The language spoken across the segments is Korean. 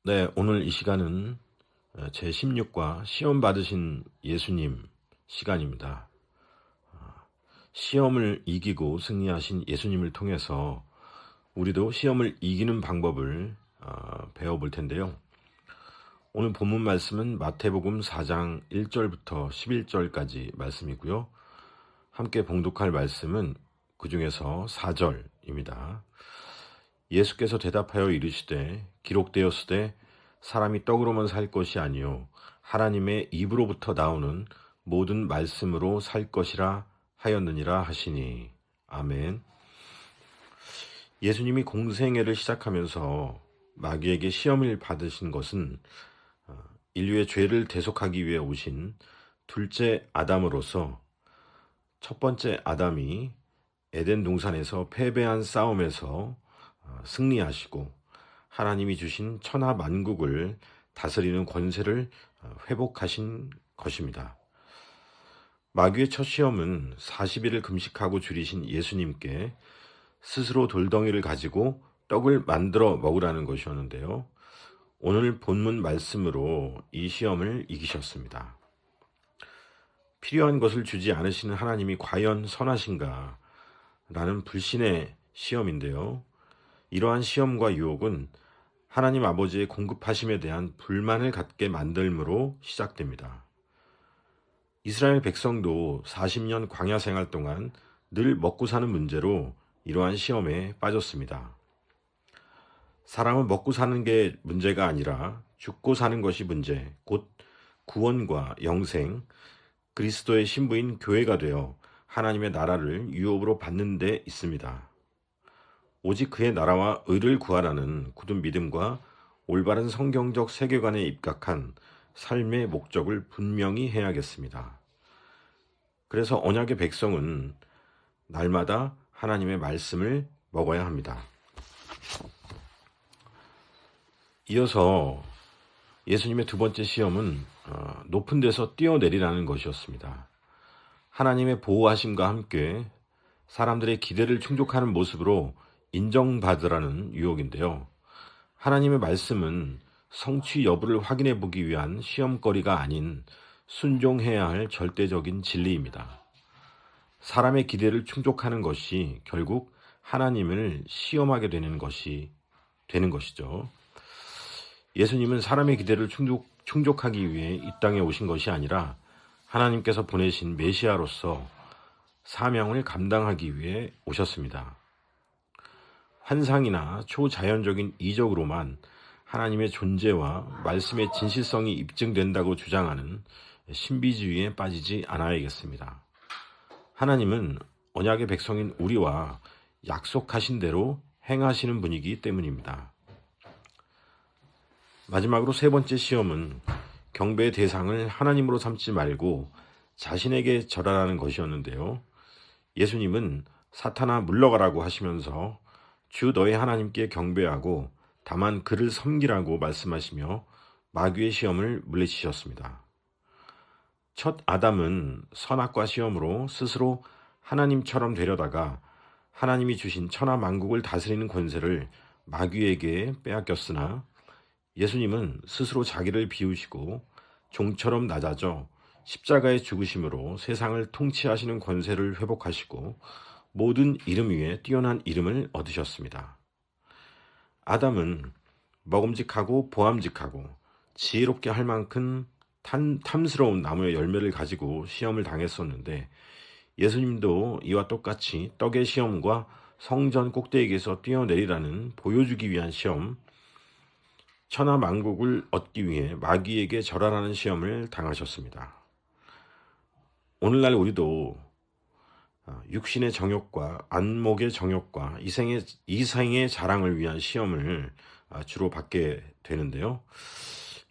네, 오늘 이 시간은 제16과 시험 받으신 예수님 시간입니다. 시험을 이기고 승리하신 예수님을 통해서 우리도 시험을 이기는 방법을 배워볼 텐데요. 오늘 본문 말씀은 마태복음 4장 1절부터 11절까지 말씀이고요. 함께 봉독할 말씀은 그 중에서 4절입니다. 예수께서 대답하여 이르시되 기록되었으되 사람이 떡으로만 살 것이 아니요 하나님의 입으로부터 나오는 모든 말씀으로 살 것이라 하였느니라 하시니. 아멘. 예수님이 공생애를 시작하면서 마귀에게 시험을 받으신 것은 인류의 죄를 대속하기 위해 오신 둘째 아담으로서 첫 번째 아담이 에덴 동산에서 패배한 싸움에서 승리하시고 하나님이 주신 천하 만국을 다스리는 권세를 회복하신 것입니다. 마귀의 첫 시험은 40일을 금식하고 줄이신 예수님께 스스로 돌덩이를 가지고 떡을 만들어 먹으라는 것이었는데요. 오늘 본문 말씀으로 이 시험을 이기셨습니다. 필요한 것을 주지 않으시는 하나님이 과연 선하신가? 라는 불신의 시험인데요. 이러한 시험과 유혹은 하나님 아버지의 공급하심에 대한 불만을 갖게 만들므로 시작됩니다. 이스라엘 백성도 40년 광야 생활 동안 늘 먹고 사는 문제로 이러한 시험에 빠졌습니다. 사람은 먹고 사는 게 문제가 아니라 죽고 사는 것이 문제, 곧 구원과 영생, 그리스도의 신부인 교회가 되어 하나님의 나라를 유업으로 받는 데 있습니다. 오직 그의 나라와 의를 구하라는 굳은 믿음과 올바른 성경적 세계관에 입각한 삶의 목적을 분명히 해야겠습니다. 그래서 언약의 백성은 날마다 하나님의 말씀을 먹어야 합니다. 이어서 예수님의 두 번째 시험은 높은 데서 뛰어내리라는 것이었습니다. 하나님의 보호하심과 함께 사람들의 기대를 충족하는 모습으로 인정받으라는 유혹인데요. 하나님의 말씀은 성취 여부를 확인해 보기 위한 시험거리가 아닌 순종해야 할 절대적인 진리입니다. 사람의 기대를 충족하는 것이 결국 하나님을 시험하게 되는 것이죠. 예수님은 사람의 기대를 충족하기 위해 이 땅에 오신 것이 아니라 하나님께서 보내신 메시아로서 사명을 감당하기 위해 오셨습니다. 환상이나 초자연적인 이적으로만 하나님의 존재와 말씀의 진실성이 입증된다고 주장하는 신비주의에 빠지지 않아야겠습니다. 하나님은 언약의 백성인 우리와 약속하신 대로 행하시는 분이기 때문입니다. 마지막으로 세 번째 시험은 경배의 대상을 하나님으로 삼지 말고 자신에게 절하라는 것이었는데요. 예수님은 사탄아 물러가라고 하시면서 주 너의 하나님께 경배하고 다만 그를 섬기라고 말씀하시며 마귀의 시험을 물리치셨습니다. 첫 아담은 선악과 시험으로 스스로 하나님처럼 되려다가 하나님이 주신 천하 만국을 다스리는 권세를 마귀에게 빼앗겼으나 예수님은 스스로 자기를 비우시고 종처럼 낮아져 십자가의 죽으심으로 세상을 통치하시는 권세를 회복하시고 모든 이름 위에 뛰어난 이름을 얻으셨습니다. 아담은 먹음직하고 보암직하고 지혜롭게 할 만큼 탐스러운 나무의 열매를 가지고 시험을 당했었는데 예수님도 이와 똑같이 떡의 시험과 성전 꼭대기에서 뛰어내리라는 보여주기 위한 시험, 천하 만국을 얻기 위해 마귀에게 절하라는 시험을 당하셨습니다. 오늘날 우리도 육신의 정욕과 안목의 정욕과 이생의 자랑을 위한 시험을 주로 받게 되는데요.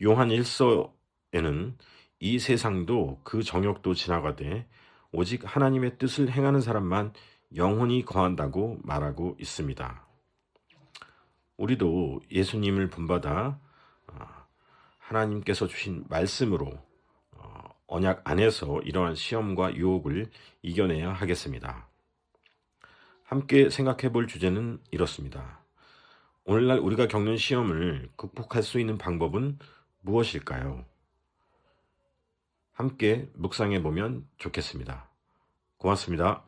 요한 1서에는 이 세상도 그 정욕도 지나가되 오직 하나님의 뜻을 행하는 사람만 영원히 거한다고 말하고 있습니다. 우리도 예수님을 본받아 하나님께서 주신 말씀으로 언약 안에서 이러한 시험과 유혹을 이겨내야 하겠습니다. 함께 생각해 볼 주제는 이렇습니다. 오늘날 우리가 겪는 시험을 극복할 수 있는 방법은 무엇일까요? 함께 묵상해 보면 좋겠습니다. 고맙습니다.